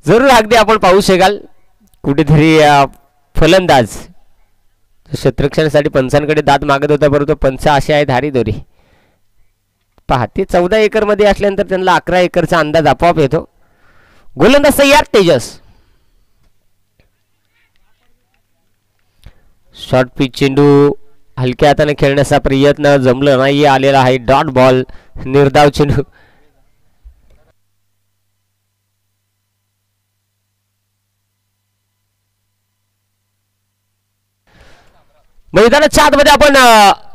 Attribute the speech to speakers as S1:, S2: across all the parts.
S1: जरूर अगदी आपण पाहू शकाल कुठेतरी फलंदाज क्षेत्ररक्षणासाठी पंचांकडे दाद मागत होता, परंतु पंच असे आहेत हारीदोरी. पहा ते 14 एकरमध्ये असल्यानंतर त्यांना 11 एकरचा अंदाज आपोआप येतो. गोलंदाज तयार तेजस. शॉर्ट पिच चेंडू हलक्या हाताने खेळण्याचा प्रयत्न जमलं नाही, आलेला आहे डॉट बॉल. निर्धाव चेंडू. मैदानाच्या आतमध्ये आपण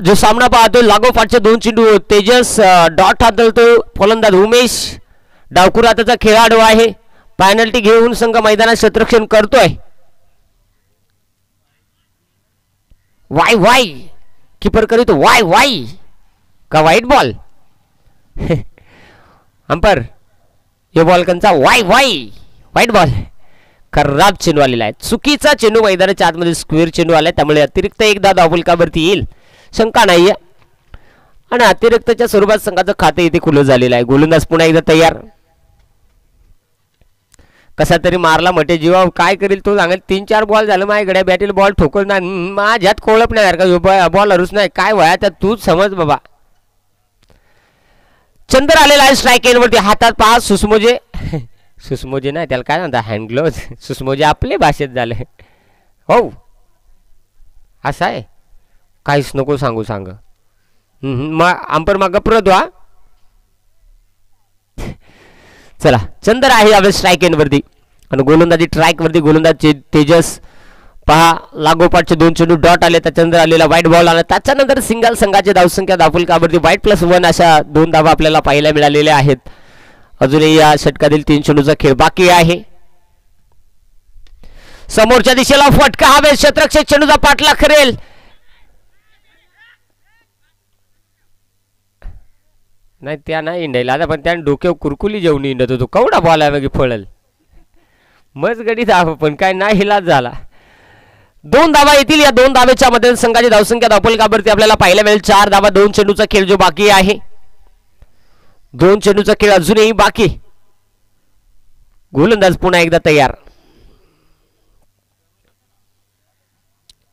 S1: जो सामना पाहतो लागोपाठचे 2 चेंडू तेजस डॉट हाताळतो फलंदाज उमेश. डावखुरा हाताचा खेळाडू आहे. पेनल्टी घेऊन संघ मैदानात क्षेत्ररक्षण करतोय. वाय वाय कीपर करीतो वाय वाय का वाईट बॉल. अंपर हे बॉल कंचा वाय वाय वाईट बॉल. खराब चेंडू आलेला आहे. चुकीचा चेंडू मैदानाच्या आतमध्ये स्क्वेअर चेंडू आलाय, त्यामुळे अतिरिक्त एकदा धावफलकावरती येईल शंका नाहीये आणि अतिरिक्तच्या स्वरूपात संघाचं खाते इथे खुलं झालेलं आहे. गोलंदाज पुन्हा एकदा तयार. कसा तरी मारला मटे जीवा काय करेल तो सांगेल. 3-4 बॉल झालं माझ्या गड्या बॅटील बॉल ठोकत नाही माझ्यात कोळप नाही का बॉल हरूच नाही काय वया त्यात तूच समज बाबा. चंद्र आलेला आहे स्ट्राईक एंडवरती. हातात 5 सुसमोजे. सुसमोजे नाही त्याला काय म्हणतात हँड ग्लोव्ज. सुसमोजे आपले भाषेत झाले. हो असं आहे काहीच नको सांगू सांग. अंपर माग परत वा. चला चंद्र आहे यावेळेस स्ट्राईक एंडवरती आणि गोलंदाजी ट्रॅकवरती गोलंदाज तेजस. पहा लागोपाठचे 2 चेंडू डॉट आले. त्या चंद्र आलेला व्हाईट बॉल आला. त्याच्यानंतर सिंगल संघाची धावसंख्या धावफलकावरती व्हाईट +1 अशा 2 धावा आपल्याला पाहायला मिळालेल्या आहेत. अजूनही या षटकातील 3 चेंडूचा खेळ बाकी आहे. समोरच्या दिशेला फटका हवे. क्षेत्ररक्षक चेंडूचा पाठलाग करेल. नाही त्या नाही इंडायला आता पण त्याने डोक्यावर कुरकुली जेवून इंडत होतो. कवडा बॉल आहे मग फळल मज गडी धाव पण काय नाही हिलाच झाला. 2 धावा येतील. या 2 धावेच्या मध्ये संघाची धावसंख्या धावफलकावरती आपल्याला पाहायला मिळेल 4 धावा. 2 चेंडूचा खेळ जो बाकी आहे. 2 चेंडूचा खेळ अजूनही बाकी. गोलंदाज पुन्हा एकदा तयार.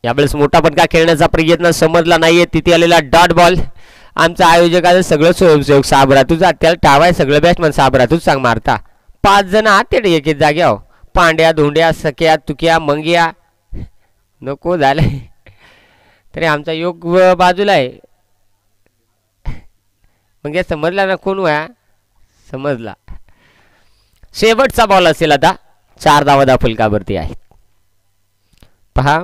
S1: यावेळेस मोठा फटका खेळण्याचा प्रयत्न समजला नाहीये. तिथे आलेला डॉट बॉल. आमचा आयोजकाचं सगळं स्वयंसेवक साबरा तुझा त्याला टावाय सगळं बॅट्समन साबरा तूच सांग मारता. 5 जण आत एक एक जाग्यावर पांड्या धोंड्या सख्या तुक्या मंग्या नको झाले तरी आमचा योग बाजूला आहे. मग या समजला ना कोण वया समजला. शेवटचा बॉल असेल आता. 4 धावा धावफलकावरती आहेत. पहा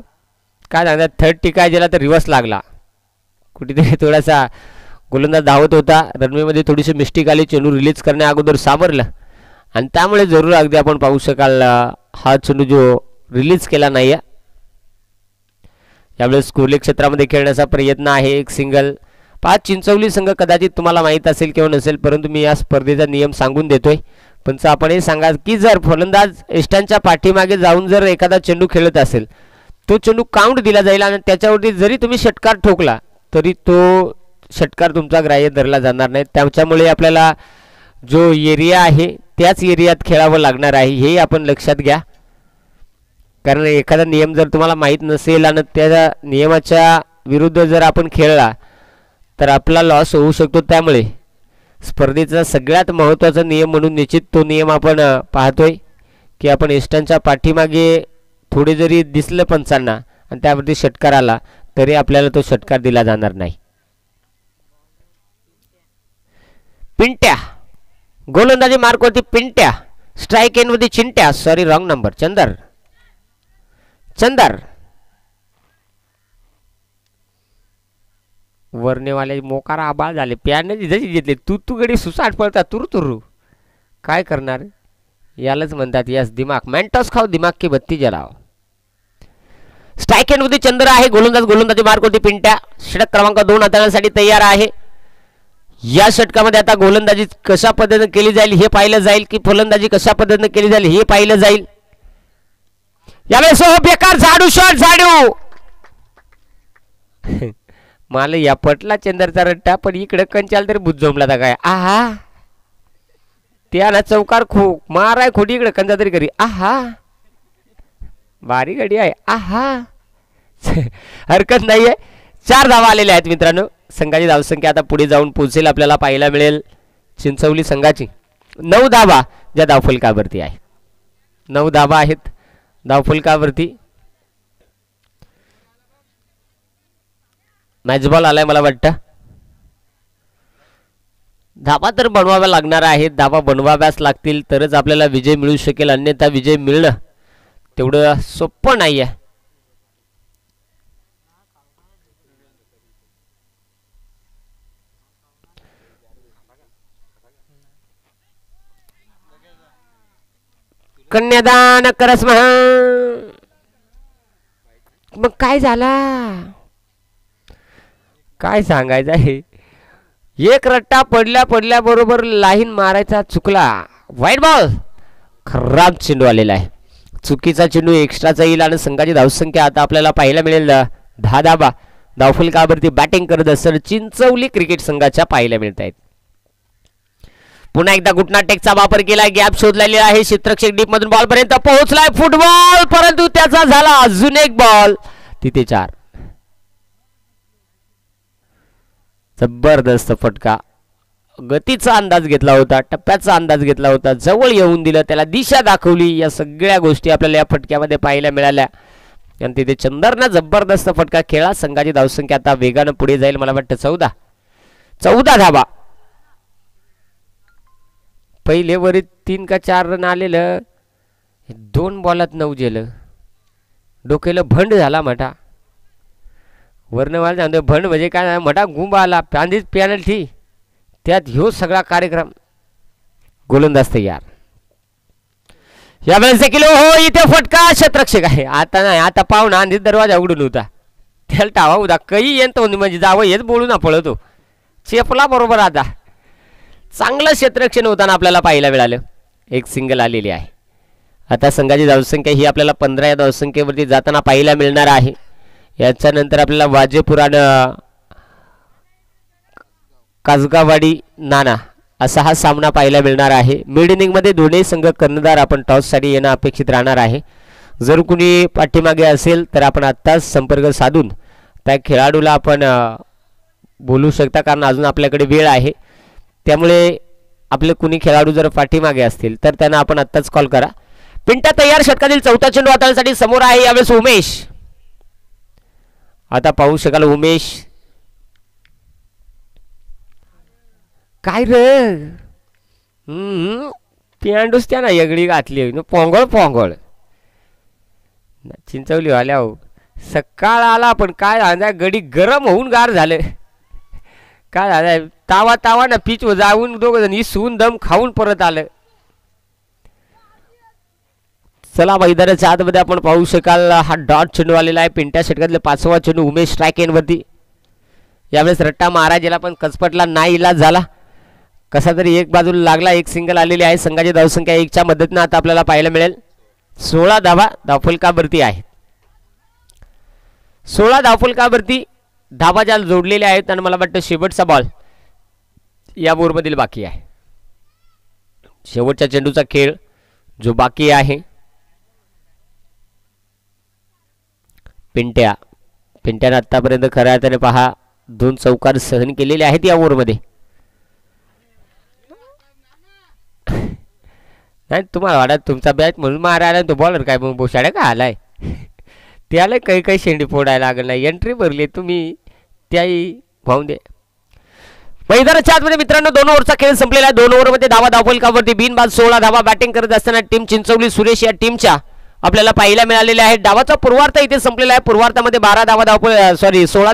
S1: काय सांगतात थर्ड टिकाय गेला तर रिवर्स लागला. कुठेतरी थोडासा गोलंदाज धावत होता. रनवेमध्ये थोडीशी मिस्टेक आली. चेंडू रिलीज करण्या अगोदर सावरलं आणि त्यामुळे जरूर अगदी आपण पाहू शकाल हा चेंडू जो रिलीज केला नाही. यावेळेस कोहली क्षेत्रामध्ये खेळण्याचा प्रयत्न आहे. एक सिंगल. 5 चिंचवली संघ कदाचित तुम्हाला माहीत असेल किंवा नसेल परंतु मी या स्पर्धेचा नियम सांगून देतोय. पण आपण हे सांगा की जर फलंदाज एष्टांच्या पाठीमागे जाऊन जर एखादा चेंडू खेळत असेल तो चेंडू काउंट दिला जाईल आणि त्याच्यावरती जरी तुम्ही षटकार ठोकला तरी तो षटकार तुमचा ग्राह्य धरला जाणार नाही. त्याच्यामुळे आपल्याला जो एरिया आहे त्याच एरियात खेळावं लागणार आहे हे आपण लक्षात घ्या. कारण एखादा नियम जर तुम्हाला माहीत नसेल आणि त्या नियमाच्या विरुद्ध जर आपण खेळला तर आपला लॉस होऊ शकतो. त्यामुळे स्पर्धेचा सगळ्यात महत्त्वाचा नियम म्हणून निश्चित तो नियम आपण पाहतोय की आपण एष्टांच्या पाठीमागे थोडे जरी दिसलं पंचांना आणि त्यावरती षटकार आला तरी आपल्याला तो षटकार दिला जाणार नाही. पिंट्या गोलंदाजी मार्कवरती पिंट्या. स्ट्राईक एंडवरती चिंट्या. Sorry wrong number. चंदर चंदर वरणेवाले मोकार आबाळ झाले. प्याने जशी घेतले तू गडी सुसाट पडता तुरु तुरु काय करणार. यालाच म्हणतात यस दिमाग. मेंटॉस खाओ दिमाग की बत्ती जलाओ. स्ट्राईक एंडवरती चंद्र आहे. गोलंदाजी मार्कवरती पिंट्या. षटक क्रमांक 2 हाताळण्यासाठी तयार आहे. या षटकामध्ये आता गोलंदाजी कशा पद्धतीने केली जाईल हे पाहिलं जाईल की फलंदाजी कशा पद्धतीने केली जाईल हे पाहिलं जाईल. यावेळेस बेकार झाडू शॉट झाडू मला या पटला चंद्रचा रट्टा पण इकडे कंचाल तरी बुज जमला काय. आहा त्याला चौकार माराय खोटी इकडे कंदा तरी करी आहा भारी गाडी आहे आहा हरकत नाहीये. 4 धावा आलेल्या आहेत मित्रांनो. संघाची धावसंख्या आता पुढे जाऊन पोहोचेल आपल्याला पाहायला मिळेल चिंचवली संघाची 9 धावा ज्या धावफलकावरती आहे. 9 धावा आहेत धावफलकावरती. मॅच बॉल आलाय मला वाटतं. धावा तर बनवाव्या लागणार आहेत. धावा बनवाव्याच लागतील तरच आपल्याला विजय मिळू शकेल. अन्यथा विजय मिळणं तेवढं सोपं नाही आहे. कन्यादान करस महा. मग काय झाला काय सांगायचं आहे. एक रट्टा पडल्या बरोबर लाईन मारायचा चुकला. वाईट बॉल. खराब चेंडू आलेला आहे. चुकीचा चेंडू एक्स्ट्राचा येईल आणि संघाची धावसंख्या आता आपल्याला पाहायला मिळेल 10 धावा धावफलकावरती बॅटिंग करत असताना चिंचवली क्रिकेट संघाच्या पाहायला मिळत आहेत. पुन्हा एकदा घुटना टेकचा वापर केला. गॅप शोधलेला आहे. क्षेत्ररक्षक डीप मधून बॉल पर्यंत पोहोचलाय. फुटबॉल परंतु त्याचा झाला अजून एक बॉल. तिथे 4. जबरदस्त फटका. गतीचा अंदाज घेतला होता. टप्प्याचा अंदाज घेतला होता. जवळ येऊन दिलं. त्याला दिशा दाखवली. या सगळ्या गोष्टी आपल्याला या फटक्यामध्ये पाहायला मिळाल्या आणि तिथे चंदरनं जबरदस्त फटका खेळला. संघाची धावसंख्या आता वेगानं पुढे जाईल. मला वाटतं 14 धावा. पहिले वरी 3 का 4 रन आलेलं. 2 बॉलात 9 गेलं. डोक्याला भंड झाला मटा. वर्णवाल सांगतो भंड म्हणजे काय मटा गुंब आला. पांधीच पेनल्टी त्यात ह्यो सगळा कार्यक्रम. गोलंदाज तयार. यावेळेस देखील हो इथे फटका. क्षेत्ररक्षक आहे. आता नाही आता पाहुणा आधीच दरवाजा उघडून होता. त्याला टावा होता काही येत म्हणजे जावं हेच बोलू ना पळतो. चेपला बरोबर. आता चांगलं क्षेत्ररक्षण होताना आपल्याला पाहायला मिळालं. एक सिंगल आलेली आहे. आता संघाची धावसंख्या ही आपल्याला 15 या धावसंख्येवरती जाताना पाहायला मिळणार आहे. याच्यानंतर आपल्याला वाजेपुराण कासगावाडी नाना असा हा सामना पाहायला मिळणार आहे. मिड इनिंगमध्ये दोन्ही संघ कर्णधार आपण टॉससाठी येणं अपेक्षित राहणार आहे. जर कुणी पाठीमागे असेल तर आपण आत्ताच संपर्क साधून त्या खेळाडूला आपण बोलू शकता कारण अजून आपल्याकडे वेळ आहे. त्यामुळे आपले कुणी खेळाडू जर पाठीमागे असतील तर त्यांना आपण आत्ताच कॉल करा. पिंटा तयार. षटकातील 4था चेंडू हाताळण्यासाठी समोर आहे. यावेळेस उमेश. आता पाहू शकाल उमेश. काय रे पिंडूस त्यानं येगळी घातली. पोंगळ चिंचवली आल्या हो. सकाळ आला पण काय झालं गडी गरम होऊन गार झालं. काय झालं तावा ना पिच जाऊन दोघ जण इसवून दम खाऊन परत आलं. चला मैदानाच्या आतमध्ये आपण पाहू शकाल हा डॉट चेंडू आलेला आहे. पिंट्या षटकातले 5वा चेंडू उमेश स्ट्राईक एंडवरती. यावेळेस रट्टा महाराजेला पण कचपटला नाही इलाज झाला. कसा तरी एक बाजूला लागला. एक सिंगल आलेली आहे. संघाची धावसंख्या 1च्या मदतीने आता आपल्याला पाहायला मिळेल. 16 धावा धावफलकावरती आहे. 16 धावफलकावरती धावा ज्या जोडलेल्या आहेत आणि मला वाटतं शेवटचा बॉल या बोरमधील बाकी आहे. शेवटच्या चेंडूचा खेळ जो बाकी आहे. पिंट्याने आतापर्यंत खऱ्या अर्थाने पहा 2 चौकार सहन केलेले आहेत या ओव्हरमध्ये. नाही तुम्हाला वाटत तुमचा बॅच म्हणून मारायला तो बॉलर काय मग बोशाड्या का आलाय. त्याला काही शेंडी फोडायला लागलं नाही. एंट्री भरली तुम्ही त्याही वाहून दे. मैदानाच्या आतमध्ये मित्रांनो 2 ओव्हरचा खेळ संपलेला आहे. 2 ओव्हरमध्ये धावा धावफलकावरती बिनबाद 16 धावा. बॅटिंग करत असताना टीम चिंचवली सुरेश या टीमच्या आपल्याला पाहायला मिळालेल्या आहेत. डावाचा पूर्वार्ध इथे संपलेला आहे. पूर्वार्धामध्ये 16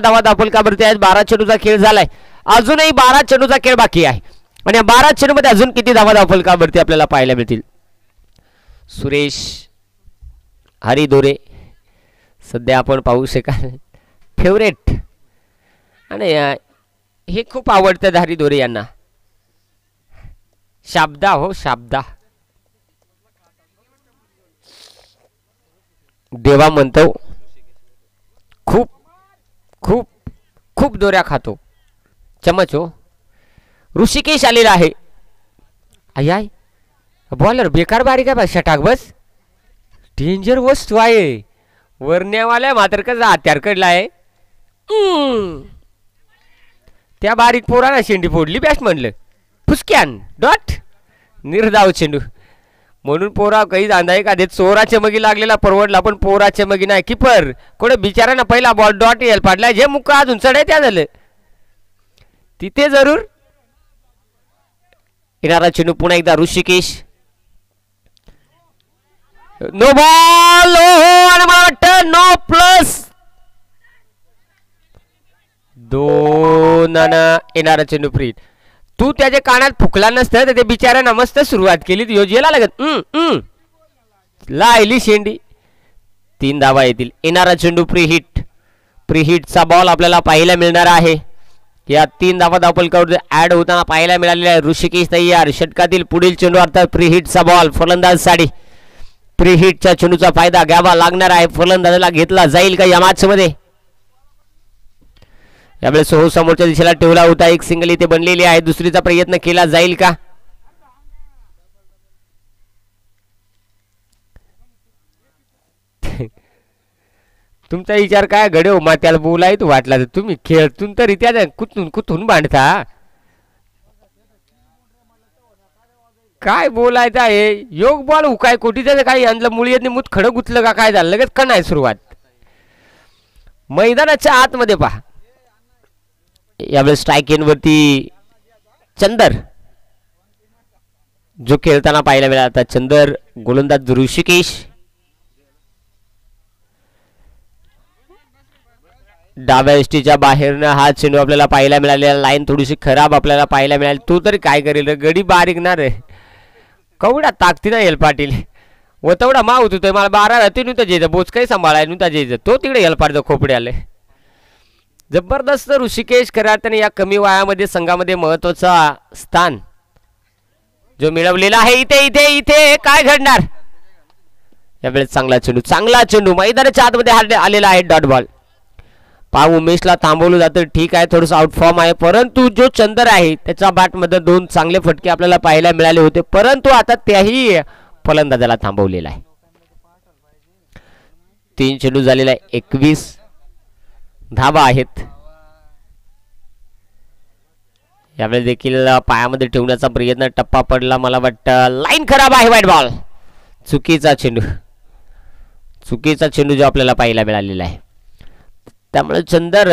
S1: धावा धावफलकावरती आहेत. 12 चेंडूचा खेळ झालाय. अजूनही 12 चेंडूचा खेळ बाकी आहे आणि या 12 चेंडूमध्ये अजून किती धावा धावफलकावरती आपल्याला पाहायला मिळतील. सुरेश हरिदोरे सध्या आपण पाहू शकाल फेवरेट आणि हे खूप आवडतं हरिदोरे यांना. शाब्दा हो शाब्दा. देवा म्हणतो खूप खूप खूप दोऱ्या खातो. चमच हो. ऋषिकेश आलेला आहे. आय बॉलर बेकार बारीक आहे बा षटाक बस डेंजर वस्तू आहे वरण्यावाल्या मात्र कसा हत्यार कडला आहे त्या बारीक पोराला शेंडी फोडली बॅट म्हणलं फुसक्यान डॉट निर्धाव चेंडू म्हणून पोरा काही अंदाज का दे चोराच्या मगी लागलेला परवडला पण पोराच्या मगी नाही किपर कोण बिचारानं पहिला बॉल डॉट येल पाडला जे मुक्का अजून चढाय त्या झालं तिथे जरूर येणारा चेंडू पुन्हा एकदा ऋषिकेश नो बॉल आणि मला वाटतं नो प्लस 2 येणारा चेंडू फ्री तू त्याच्या कानात फुकला नसतं तर ते बिचाऱ्यानं मस्त सुरुवात केली योजना लागत लायली शेंडी 3 धावा येतील येणारा चेंडू प्रीहिटचा बॉल आपल्याला पाहायला मिळणार आहे या 3 धावा धावपलकावर ऍड होताना पाहायला मिळालेला आहे ऋषिकेश तयार षटकातील पुढील चेंडू अर्थात प्रीहिटचा बॉल फलंदाज साडी प्रीहिटच्या चेंडूचा फायदा घ्यावा लागणार आहे फलंदाजाला घेतला जाईल का या मॅच मध्ये यावेळेस हो समोरच्या दिशेला ठेवला होता एक सिंगल इथे बनलेली आहे दुसरीचा प्रयत्न केला जाईल का तुमचा विचार काय घडव मा त्याला बोलाय तो वाटला तर तुम्ही खेळतून तरी त्या कुठून बांधता काय बोलायचं आहे योग बॉल उकाय कोटीचं काय आणलं मुळी मुत खडं गुतलं का काय झालं लगेच का नाही सुरुवात मैदानाच्या आतमध्ये पहा यावेळेस स्ट्राईक इन वरती चंदर जो खेळताना पाहायला मिळाला चंदर गोलंदाज ऋषिकेश डाव्या एसटीच्या बाहेरनं हा चेंडू आपल्याला पाहायला मिळालेला लाईन थोडीशी खराब आपल्याला पाहायला मिळाली तो तरी काय करेल गडी बारीक ना रे कवडा ताकती ना येल पाटील व तेवढा मावत होतोय मला 12 राहते नुसतं जेज बोच काही सांभाळाय नुसता जेज तो तिकडे येल पाडतो खोपडे आले जबरदस्त ऋषिकेश खऱ्या या कमी वयामध्ये संघामध्ये महत्वाचा स्थान जो मिळवलेला आहे इथे इथे इथे काय घडणार यावेळेस चांगला चेंडू मैदानाच्या आतमध्ये आलेला आहे डॉट बॉल उमेशला थांबवलं जातं ठीक आहे थोडंसं आउट फॉर्म आहे परंतु जो चंदर आहे त्याच्या बॅटमध्ये 2 चांगले फटके आपल्याला पाहायला मिळाले होते परंतु आता त्याही फलंदाजाला थांबवलेला आहे 3 चेंडू झालेला आहे 21 धावा आहेत यावेळेस देखील पायामध्ये ठेवण्याचा प्रयत्न टप्पा पडला मला वाटतं लाईन खराब आहे व्हाईट बॉल चुकीचा चेंडू जो आपल्याला पाहायला मिळालेला आहे त्यामुळे चंदर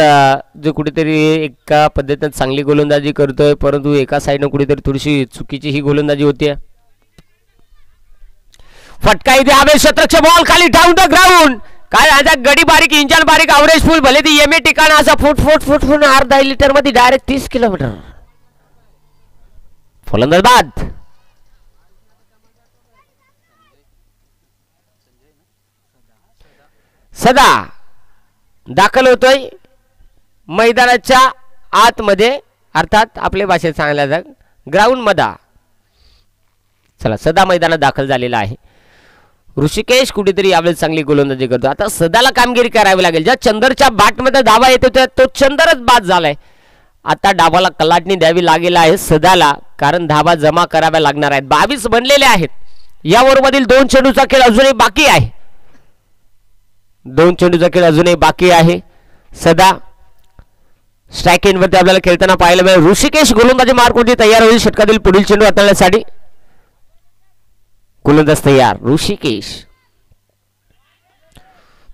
S1: जो कुठेतरी एका पद्धतीने चांगली गोलंदाजी करतोय परंतु एका साईडनं कुठेतरी थोडीशी चुकीची ही गोलंदाजी होती फटका इथे हवे शतरक्षक बॉल खाली डाऊन द ग्राउंड काय आता गडी बारीक इंजन बारीक अवरेज फुल भले ती एम ए ठिकाण असा फुट अर्धा लिटर मध्ये डायरेक्ट 30 किलोमीटर फलंदाज बाद सदा दाखल होतोय मैदानाच्या आतमध्ये अर्थात आपल्या भाषेत सांगायला ग्राउंड मध्ये चला सदा मैदानात दाखल झालेला आहे ऋषिकेश कुठेतरी यावेळेस चांगली गोलंदाजी करतो आता सदाला कामगिरी करावी लागेल ज्या चंदरच्या बॅटमध्ये धावा येतो तो चंदरच बाद झालाय आता डावाला कलाटणी द्यावी लागेल आहे सदाला कारण धावा जमा कराव्या लागणार आहेत 22 बनलेले आहेत या ओव्हरमधील 2 चेंडूचा खेळ अजूनही बाकी आहे 2 चेंडूचा खेळ अजूनही बाकी आहे सदा स्ट्राईक इन वरती आपल्याला खेळताना पाहायला मिळेल ऋषिकेश गोलंदाजी मार्कवरती तयार होईल षटकातील पुढील चेंडू हाताळण्यासाठी गोलंदाज तयार ऋषिकेश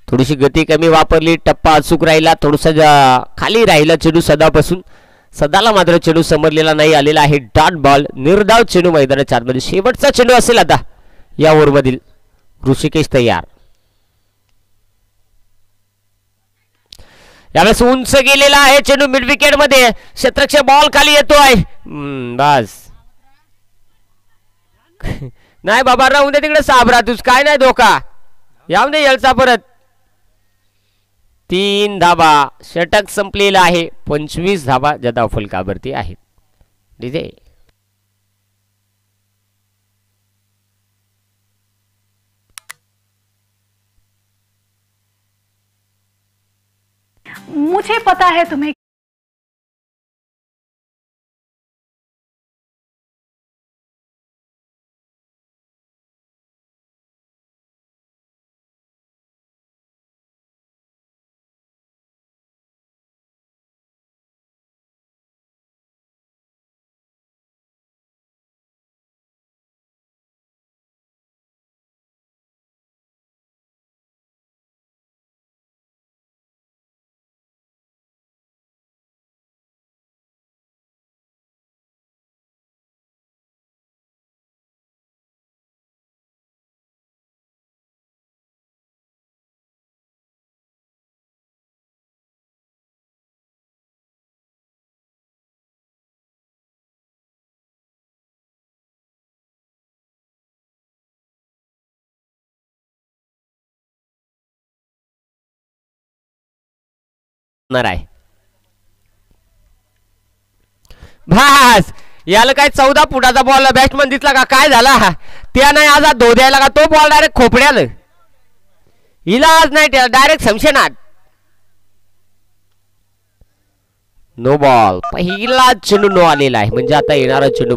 S1: थोडीशी गती कमी वापरली टप्पा अचूक राहिला थोडासा खाली राहिला चेंडू सदापासून सदाला मात्र चेंडू समरलेला नाही आलेला आहे डॉट बॉल निर्धाव चेंडू मैदानाच्या आतमध्ये शेवटचा चेंडू असेल आता या ओव्हरमधील ऋषिकेश तयार यावेळेस उंच गेलेला आहे चेंडू मिड विकेट मध्ये क्षेत्ररक्षक बॉल खाली येतोय बस नाही बाबा राहून दे तिकडे साबरा तुझ काय नाही धोका याव दे येलचा परत 3 धाबा षटक संपलेला आहे 25 धाबा ज्या फलकावरती आहेत डीजे
S2: मुझे पता है तुम्हें
S1: होणार आहे. बस याला काय 14 फुटाचा बॉल बॅट्समन दिसला का काय झाला त्या नाही आज धो द्यायला का तो बॉल डायरेक्ट खोपड्याला इलाज नाही डायरेक्ट समशेनात. नो बॉल पहिला चेंडू नो आलेला आहे म्हणजे आता येणारा चेंडू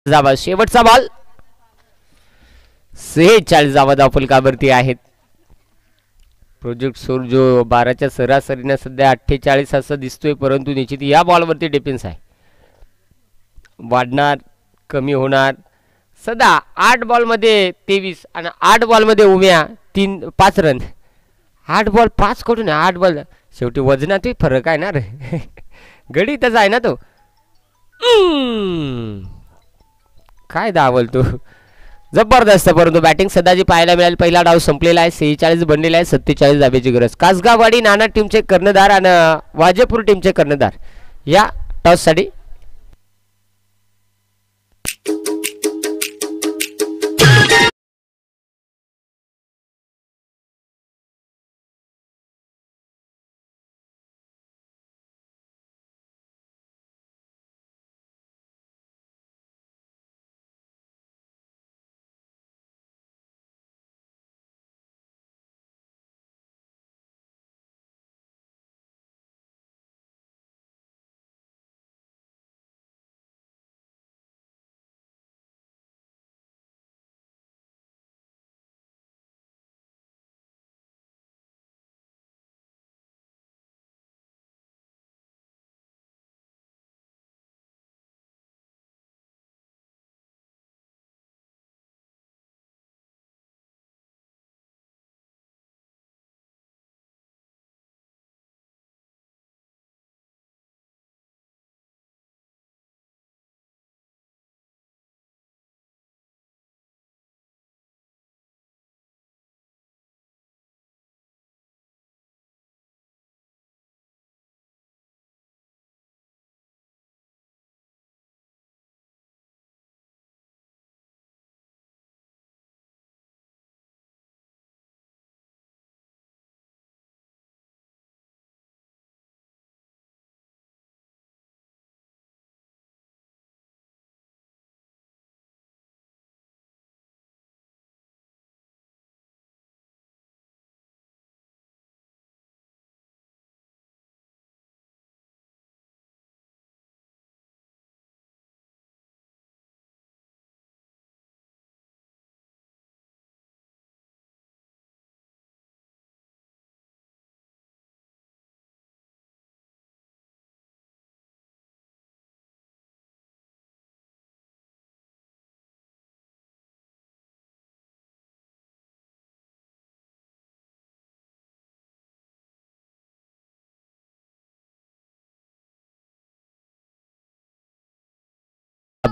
S1: जावा शेवटचा बॉल 46 धावा धावफलकावरती आहेत. प्रोजेक्ट सोर जो 12च्या सरासरीने सध्या 48 असं दिसतोय परंतु निश्चित या बॉलवरती डिफेन्स आहे. वाढणार कमी होणार सदा 8 बॉलमध्ये 23 आणि 8 बॉलमध्ये उम्या 5 रन 8 बॉल 5 कडून 8 बॉल शेवटी वजनातही फरक आहे ना रे गणितच आहे ना तो. काय धावल तू जबरदस्त परंतु बॅटिंग सध्या जी पाहायला मिळाली. पहिला डाव संपलेला आहे 46 बनलेला आहे 47 धाब्याची गरज. कासगाववाडी नाना टीमचे कर्णधार आणि वाजेपूर टीमचे कर्णधार या टॉससाठी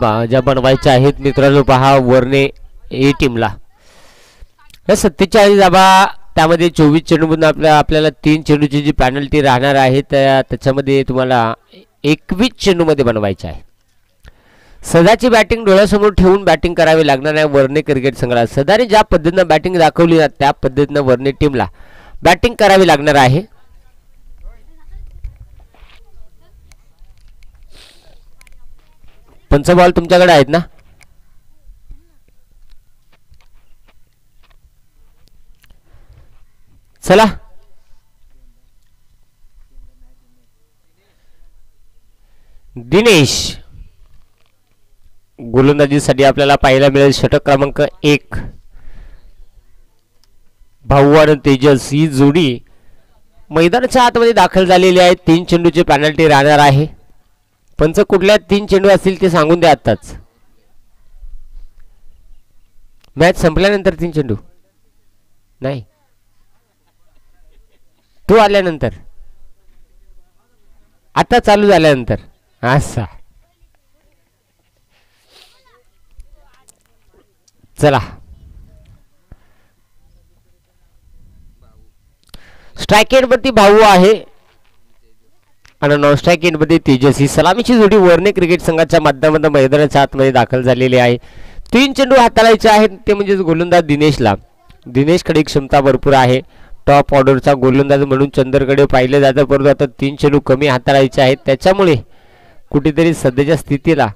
S1: ज्या बनवायच्या आहेत मित्रांनो, पहा वरने ए टीमला 47 धाबा, त्यामध्ये 24 चेंडूमधून आपल्याला 3 चेंडूची जी पॅनल्टी राहणार आहे त्याच्यामध्ये तुम्हाला 21 चेंडूमध्ये बनवायचे आहे. सदाची बॅटिंग डोळ्यासमोर ठेवून बॅटिंग करावी लागणार आहे वरने क्रिकेट संघाला. सदाने ज्या पद्धतीनं बॅटिंग दाखवली ना त्या पद्धतीनं वरने टीमला बॅटिंग करावी लागणार आहे. पंच बॉल तुमच्याकडे आहेत ना? चला दिनेश गोलंदाजीसाठी आपल्याला पाहायला मिळेल षटक क्रमांक 1. भाऊ आणि तेजस ही जोडी मैदानाच्या आतमध्ये दाखल झालेली आहे. 3 चेंडूची पॅनल्टी राहणार आहे. पंच कुठल्या 3 चेंडू असतील ते सांगून द्या आताच. मॅच संपल्यानंतर 3 चेंडू नाही, तो आल्यानंतर, आता चालू झाल्यानंतर. असा चला स्ट्राइक एंडवरती भाऊ आहे आणि नॉन स्ट्राइक एंडमध्ये तेजस. ही सलामीची जोडी वरने क्रिकेट संघाच्या माध्यमातून मैदानाच्या आतमध्ये दाखल झालेली आहे. 3 चेंडू हाताळायचे आहेत, ते म्हणजेच गोलंदाज दिनेशला. दिनेशकडे क्षमता भरपूर आहे. टॉप ऑर्डरचा गोलंदाज म्हणून चंदरकडे पाहिलं जातं, परंतु आता 3 चेंडू कमी हाताळायचे आहेत. त्याच्यामुळे कुठेतरी सध्याच्या स्थितीला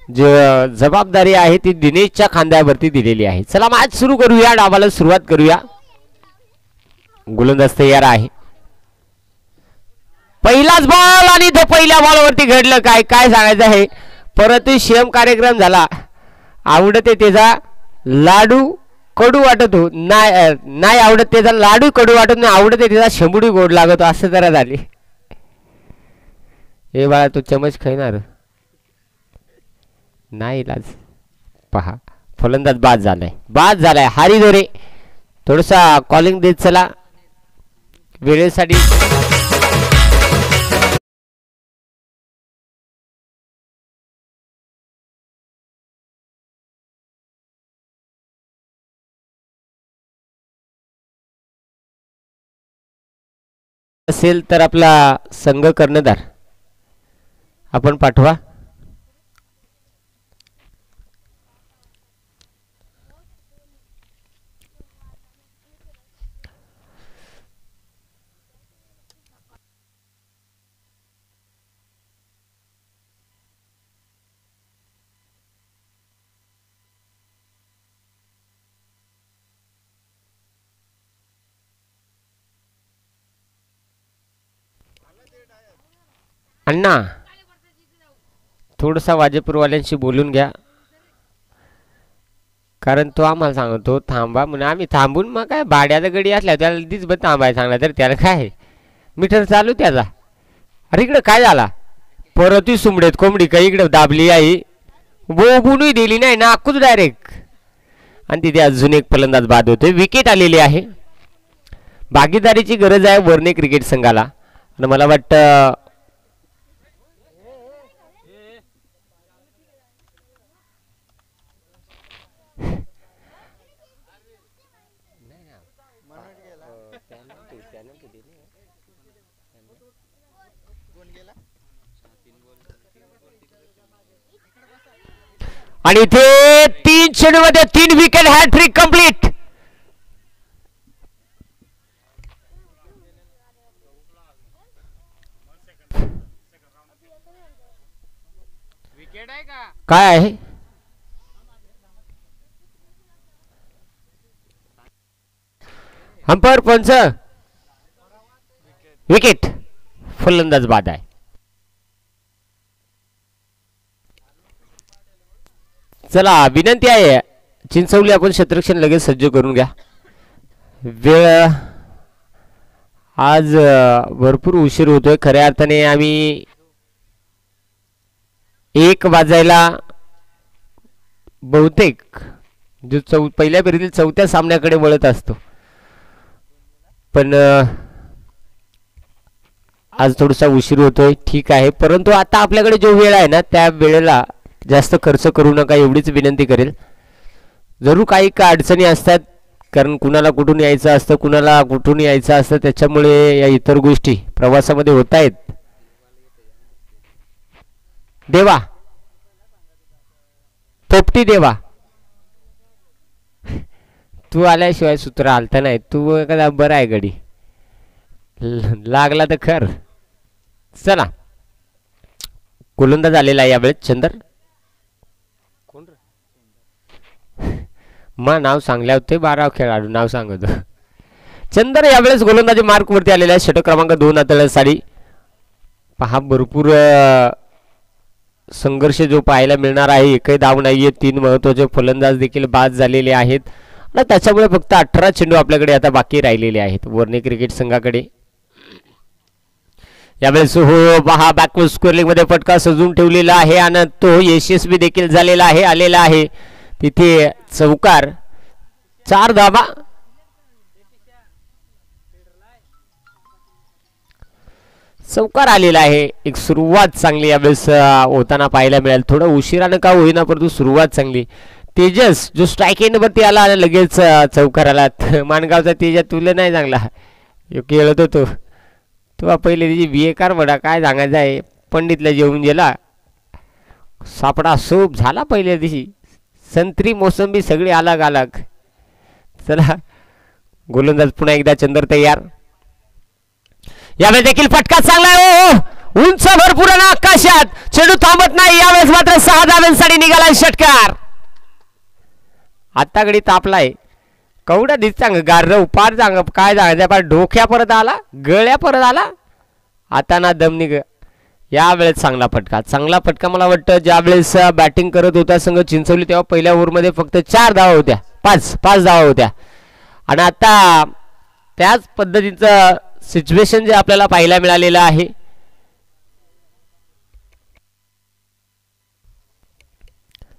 S1: जे जबाबदारी आहे ती दिनेशच्या खांद्यावरती दिलेली आहे. चला मॅच सुरू करूया, डावाला सुरुवात करूया. गोलंदाज तयार आहे. पहिलाच बॉल आणि तो पहिल्या बॉलवरती घडलं काय काय सांगायचं आहे. परत श्रम कार्यक्रम झाला. आवडते त्याचा लाडू कडू वाटत हो, नाही आवडत त्याचा लाडू कडू वाटत नाही, आवडते त्याचा शेंबुडी गोड लागतो, असं जरा झाले. हे बाळा तू चमच खाणार नाही लाज. पहा फलंदाज बाद झालाय हारी दोरे. थोडसा कॉलिंग देत चला वेळेसाठी. असेल तर आपला संघ कर्णधार आपण पाठवा. अण्णा थोडसा वाजेपूरवाल्यांशी बोलून घ्या, कारण तो आम्हाला सांगतो थांबा म्हणून. आम्ही थांबून मग काय भाड्याचा गडी असल्या त्याला दिसभर थांबाय सांगला तर त्याला काय मीटर चालू त्याचा. अरे इकडे काय झाला, परत सुमडेत कोंबडी काही इकडे दाबली आहे, बोबूनही दिली नाही नाकूच डायरेक्ट. आणि तिथे अजून एक फलंदाज बाद होतोय. विकेट आलेली आहे. भागीदारीची गरज आहे वरने क्रिकेट संघाला. आणि मला वाटतं आणि इथे 3 चेंडूमध्ये 3 विकेट, हॅट्रिक कंप्लीट. काय आहे अंपायर पंच? विकेट, फलंदाज बाद आहे. चला विनंती आहे चिंचवली आपण क्षेत्ररक्षण लगेच सज्ज करून घ्या. वेळ आज भरपूर उशीर होतोय. खऱ्या अर्थाने आम्ही 1 वाजायला बहुतेक जो पहिल्या फेरीतील 4थ्या सामन्याकडे वळत असतो, पण आज थोडासा उशीर होतोय. ठीक आहे, परंतु आता आपल्याकडे जो वेळ आहे ना त्या वेळेला जास्त खर्च करू नका एवढीच विनंती करेल. जरूर काही का अडचणी असतात, कारण कुणाला कुठून यायचं असतं, कुणाला कुठून यायचं असतं, त्याच्यामुळे या इतर गोष्टी प्रवासामध्ये होत आहेत. देवा, पोपटी देवा, तू आल्याशिवाय सूत्र आलता नाही. तू एखादा बरं आहे गडी, लागला तर खर. चला, गोलंदाज आलेला आहे यावेळेस चंदर. कोण मग नाव सांगल्या होते 12 खेळाडू नाव सांगतो. चंदर यावेळेस गोलंदाजी मार्क वरती आलेला आहे. षटक क्रमांक 2 हाताळण्यासाठी पहा, भरपूर संघर्ष जो पाहायला मिळणार आहे. एकही धाव नाहीये, 3 महत्वाचे फलंदाज देखील बाद झालेले आहेत आणि त्याच्यामुळे फक्त 18 चेंडू आपल्याकडे आता बाकी राहिलेले आहेत वर्णी क्रिकेट संघाकडे. यावेळेस हो पहा, बॅकवर्ड स्क्वेअरलिंग मध्ये फटका सजून ठेवलेला आहे आणि तो यशस्वी देखील झालेला आहे, आलेला आहे. तिथे चौकार, 4 धावा. चौकार आलेला आहे. एक सुरुवात चांगली यावेळेस होताना पाहायला मिळेल. थोडं उशिरानं का होईना, परंतु सुरुवात चांगली. तेजस जो स्ट्राईक एंड वरती आला आणि लगेच चौकार आला. मानगावचा तेजा तुला नाही चांगला खेळत होतो तेव्हा पहिले त्याची बियेकार वडा काय सांगायचं आहे. पंडितला जेवून गेला, सापडा सूप झाला पहिल्या दिवशी. संत्री मोसंबी सगळी अलग अलग. चला, गोलंदाज पुन्हा एकदा चंदर तयार. यावेळेस देखील फटका चांगला आहे. उंच भरपूर आकाशात, चेंडू थांबत नाही. यावेळेस मात्र 6 धावांसाठी निघाला षटकार. आता गडी तापलाय, कवडा दिसतांग गार पार सांग काय सांगायचं. पण डोक्या परत आला, गळ्या परत आला, आता ना दम निघ. यावेळेस चांगला फटका, चांगला फटका. मला वाटतं ज्यावेळेस बॅटिंग करत होता संघ चिंचवली तेव्हा पहिल्या ओव्हरमध्ये फक्त 4 धावा होत्या, 5 धावा होत्या. आणि आता त्याच पद्धतीचं सिच्युएशन जे आपल्याला पाहायला मिळालेलं आहे.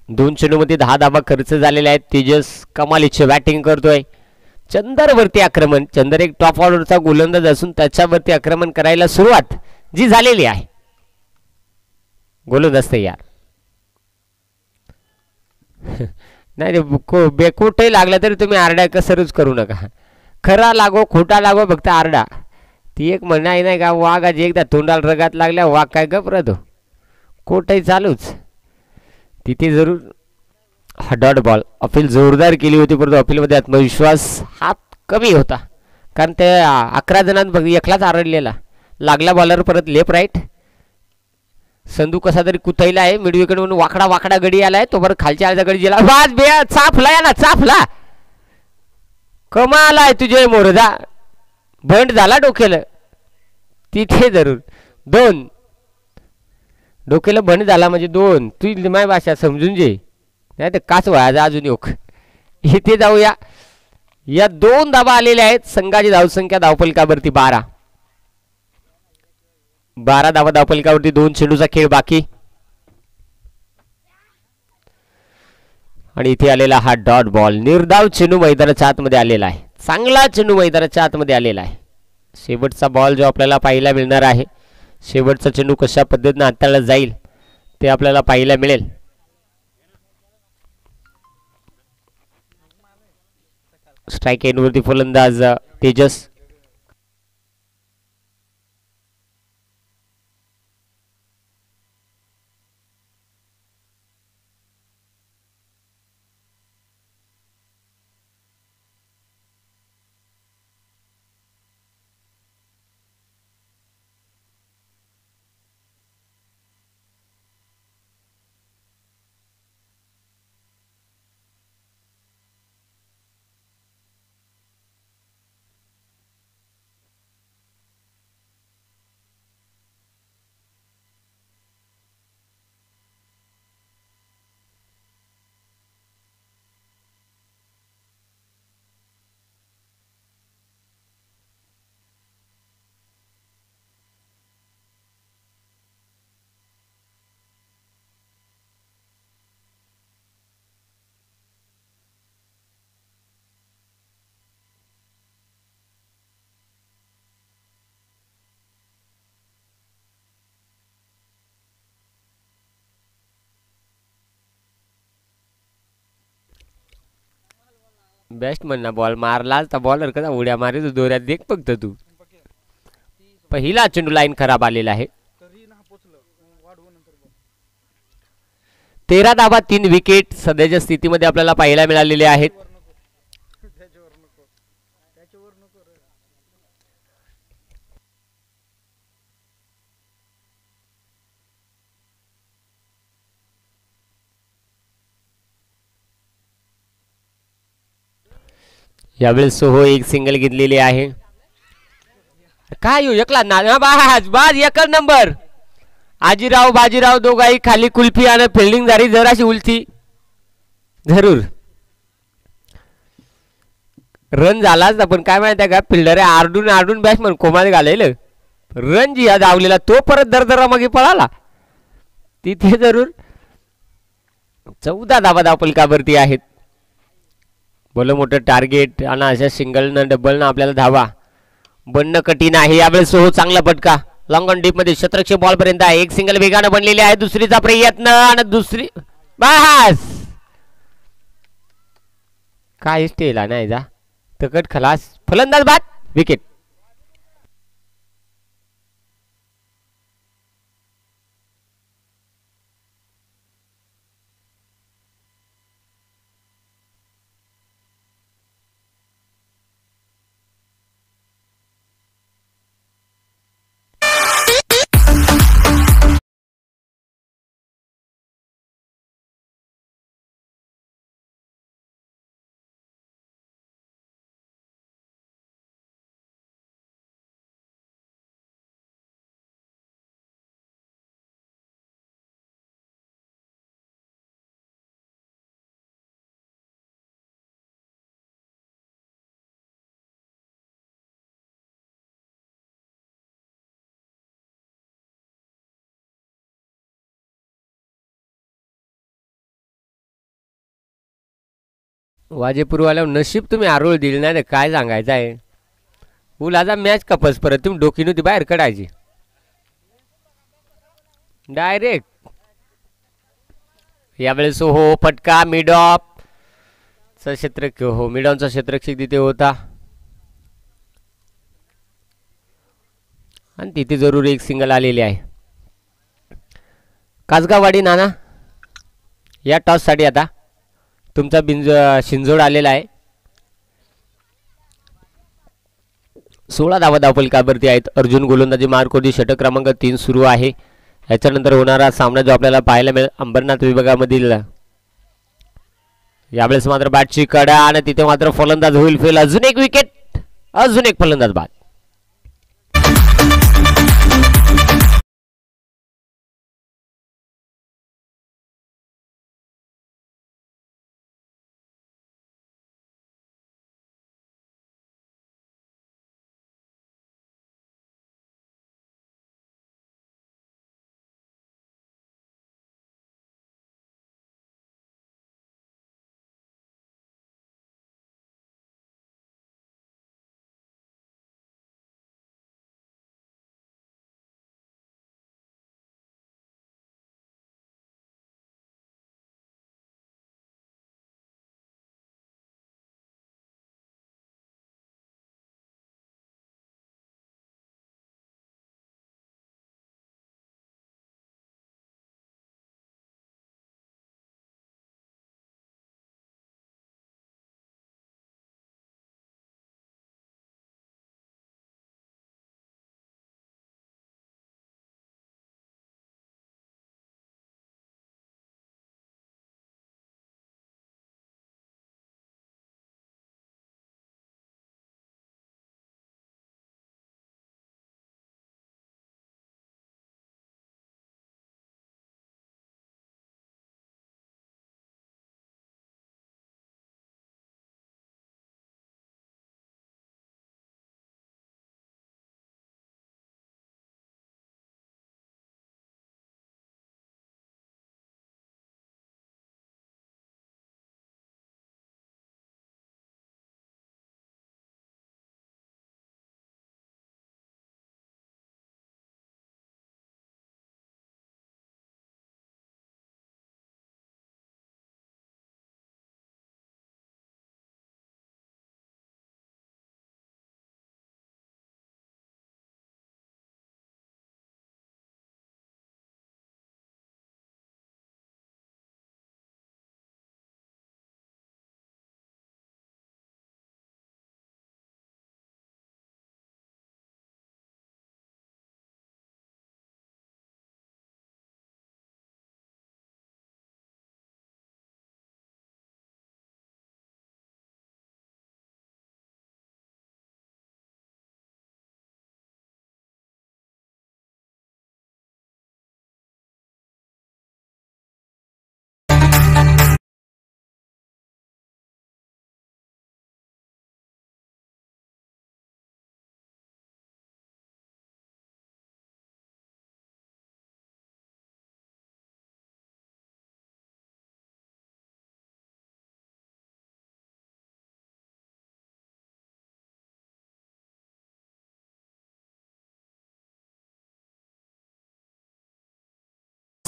S1: दोन चेंडूमध्ये 10 धावा खर्च झालेल्या आहेत. तेजस कमालीचे बॅटिंग करतोय. चंदरवरती आक्रमण, चंदर एक टॉप ऑर्डरचा गोलंदाज असून त्याच्यावरती आक्रमण करायला सुरुवात जी झालेली आहे. गोलंदाज तयार. नाही बेकोटही लागला तरी तुम्ही आरडा कसरच करू नका. खरा लागो खोटा लागो, फक्त आरडा. ती एक म्हण आहे नाही का, वाघाची एकदा तोंडाला रगात लागल्या वाघ काय घबरतो, कोटही चालूच. तिथे जरूर हा डॉट बॉल अपील जोरदार केली होती, परंतु अपीलमध्ये आत्मविश्वास हात कमी होता, कारण ते 11 जणांत एकलाच आरडलेला. लागला बॉलर परत लेफ्ट राईट. संधू कसा तरी कुथैला आहे, मिडविकेट म्हणून वाकडा वाकडा गडी आलाय. तो बरं खालच्या आळचा गडी गेला, वाज बे चाफला या ना, चाफला कमाल आहे तुझे मोरदा. बंड झाला डोक्याला, तिथे जरूर 2 डोक्याला बंड झाला म्हणजे 2. तू माय भाषा समजून जे, नाही तर काच व्हायचा अजून योग. इथे जाऊया. या 2 धावा आलेल्या आहेत. संघाची धावसंख्या धावफलकावरती 12 धावा धावफलकावरती. 2 चेंडूचा खेळ बाकी. आणि इथे आलेला हा डॉट बॉल, निर्धाव चेंडू मैदानाच्या आतमध्ये आलेला आहे. चांगला चेंडू मैदानाच्या आतमध्ये आलेला आहे. शेवटचा बॉल जो आपल्याला पाहायला मिळणार आहे, शेवटचा चेंडू कशा पद्धतीने हाताळला जाईल ते आपल्याला पाहायला मिळेल. स्ट्राईक एंडवरती फलंदाज तेजस. बॅट्समन ना बॉल मारला तर बॉलर कसा उड्या मारे दोऱ्यात देख फक्त तू. पहिला चेंडू लाईन खराब आलेला आहे. 13 धावा 3 विकेट सध्याच्या स्थितीमध्ये आपल्याला पाहायला मिळालेले आहेत. यावेळेस सोहो एक सिंगल घेतलेली आहे. काय हो एकला ना बाज बाज एकच नंबर. आजीराव बाजीराव दोघाही खाली कुल्फी आणि फिल्डिंग झाली जराशी उलटी जरूर रन झालाच पण काय माहिती आहे का फिल्डर आरडून आरडून बॅट्समन कोमात घालेलं रन जी हा धावलेला तो परत दरदरा मागे पळाला तिथे जरूर 14 धावा धावपलकावरती आहेत. बोल मोठं टार्गेट आणि अशा सिंगल न डबल न आपल्याला धावा बनणं कठीण आहे. यावेळेस सोहो चांगला फटका लॉंग ऑन डीप मध्ये शतरक्षक बॉल पर्यंत आहे. एक सिंगल वेगानं बनलेली आहे. दुसरीचा प्रयत्न आणि दुसरी बस काय स्टेला नाही जा तकट खलास फलंदाज बाद विकेट. वाजेपूर्व आल्यावर नशीब तुम्ही आरोळ दिली नाही तर काय सांगायचं आहे. उलाचा मॅच कपस परत तुम्ही डोकी नव्हती बाहेर काढायची डायरेक्ट. यावेळेस हो फटका मिड ऑफ चा क्षेत्ररक्षक हो मिडॉनचा क्षेत्ररक्षक तिथे होता आणि तिथे जरूर एक सिंगल आलेली आहे. कासगावाडी नाना या टॉस साठी आता तुमचा शिंजोड आलेला आहे. 16 धावा धावपलकावरती आहेत. अर्जुन गोलंदाजी मार्कोदी षटक क्रमांक 3 सुरू आहे. याच्यानंतर होणारा सामना जो आपल्याला पाहायला मिळेल अंबरनाथ विभागामधील यावेळेस मात्र बॅटची कडा आणि तिथे मात्र फलंदाज होईल फेल. अजून एक विकेट अजून एक फलंदाज बाद.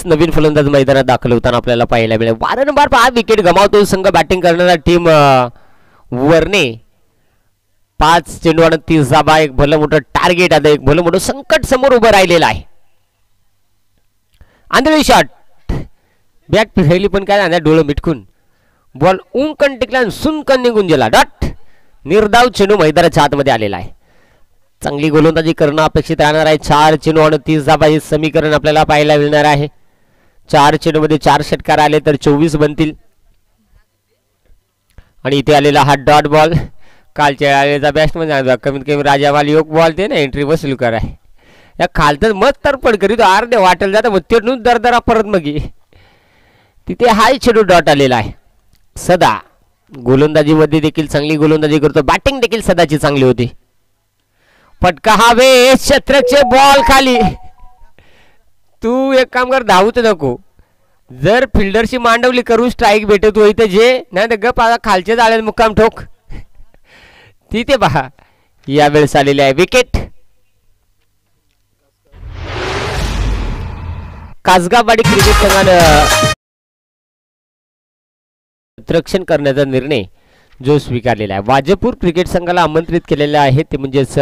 S1: नवीन फलंदाज मैदानात दाखल होताना आपल्याला पाहायला मिळेल. वारंवार 5 विकेट गमावतो संघ बॅटिंग करणारा टीम वरने. 5 चेंडू आणि 30 धावा. एक भलं मोठं टार्गेट आता एक भलं मोठं संकट समोर उभं राहिलेलं आहे. आंधळी शॉट बॅट फिरली पण काय झालं डोळं मिटकून बॉल उंकन टिकला आणि सुनकन निघून गेला. डॉट निर्धाव चेंडू मैदानाच्या आतमध्ये आलेला आहे. चांगली गोलंदाजी करणं अपेक्षित राहणार आहे. 4 चेंडू आणि 30 धावा हे समीकरण आपल्याला पाहायला मिळणार आहे. 4 चेंडूमध्ये 4 षटकार आले तर 24 बनतील. आणि इथे आलेला हा डॉट बॉल कालच्या आलेला बॅट्समन कमीत कमी राजावाल योग बॉल ते ना एंट्री वसूल करा या खालतच मत तर पण करीत अर्धे वाटेल जातं मग ते दरदरा परत मग तिथे हाय चेंडू डॉट आलेला आहे. सदा गोलंदाजीमध्ये देखील चांगली गोलंदाजी करतो. बॅटिंग देखील सदाची चांगली होती. फटका हवे शतरचे बॉल खाली. तू एक काम कर धावूच नको. जर फिल्डरशी मांडवली करू स्ट्राईक भेटत होई तर जे नाही तर गप खालचे जाळे मुक्काम ठोक. तिथे पहा यावेळेस आलेले आहे विकेट. कासगाववाडी क्रिकेट संघानं रक्षण करण्याचा निर्णय जो स्वीकारलेला आहे. वाजपूर क्रिकेट संघाला आमंत्रित केलेले आहे ते म्हणजेच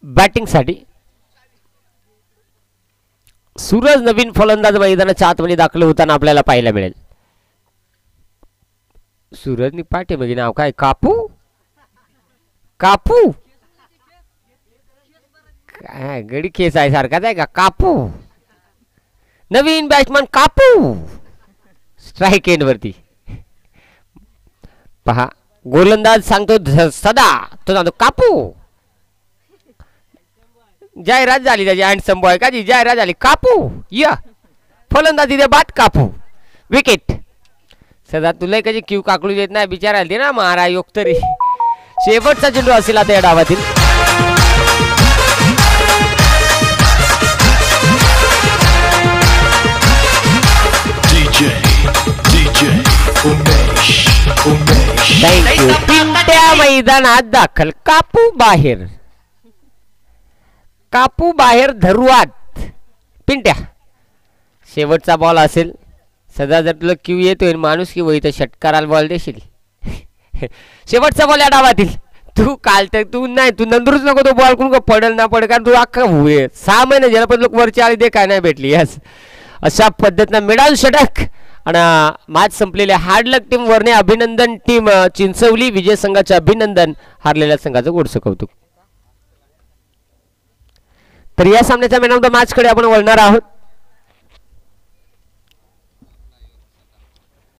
S1: बॅटिंग साठी. सूरज नवीन फलंदाज मैदानाच्या आतमध्ये दाखल होताना आपल्याला पाहायला मिळेल. सूरजनी पाठे मग नाव काय कापू कापू काय गडी केस आहे सारखाच आहे का कापू. नवीन बॅट्समन कापू स्ट्राईक एंड वरती. पहा गोलंदाज सांगतो सदा तो सांगतो कापू. जाहिरात झाली त्याची हँडसम बॉय का जी जाहिरात झाली कापू या फलंदाज तिथे बाद कापू विकेट. सदा तुला कधी क्यू काकळू देत नाही बिचारायला दे ना मारा योग तरी. शेवटचा चेंडू असेल आता या डावातील. थँक्यू. पिंट्या मैदानात दाखल. कापू बाहेर. कापू बाहेर धरुआत पिंट्या. शेवटचा बॉल असेल. सदा जर तुला क्यू येतोय माणूस किंवा इथं षटकाराला बॉल देशील. शेवटचा बॉल या डावातील. तू काल तर तू नाही तू नंदूरच नको तो बॉल कोण पडेल ना पडेल कारण तू अख्खा 6 महिने ज्याला पण लोक वरची आली दे काय नाही भेटली. यस अशा पद्धतीनं मिडाल षटक आणि मॅच संपलेले. हार्डलक टीम वरने अभिनंदन. टीम चिंचवली विजय संघाचे अभिनंदन. हारलेल्या संघाचं गोडसं कौतुक. तर या सामन्याच्या मॅन ऑफ द मॅच कडे आपण वळणार आहोत.